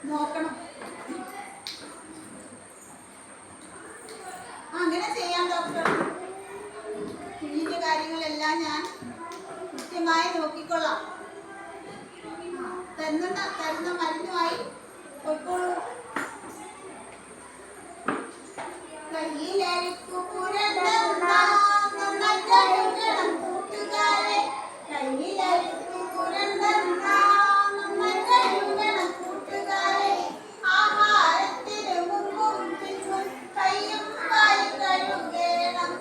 നോക്കണം. അങ്ങനെ ചെയ്യാം ഡോക്ടർ. കുഞ്ഞിന്റെ കാര്യങ്ങളെല്ലാം ഞാൻ കൃത്യമായി നോക്കിക്കൊള്ളാം. തരുന്ന മരുന്നുമായി പൊയ്ക്കോളൂ. കയ്യിലരിക്കു പുരണ്ടെന്നാം നന്നായി കഴുകണം കൂട്ടുകാരെ. കയ്യിലരിക്കു പുരണ്ടെന്നാം നന്നായി കഴുകണം കൂട്ടുകാരെ. ആഹാരത്തിന് മുമ്പും പിന്നും കയ്യും വായും കഴുകണം.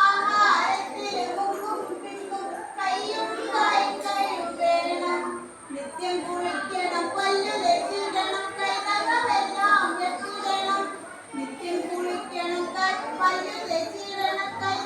ആഹാരത്തിന് മുമ്പും പിന്നും കയ്യും വായും കഴുകണം. നിത്യം കുളിക്കണം, പല്ലു തേച്ചിടണം, കൈനഖമെല്ലാം വെട്ടിടണം. നിത്യം കുളിക്കണം, പല്ലു തേച്ചിടണം, കൈ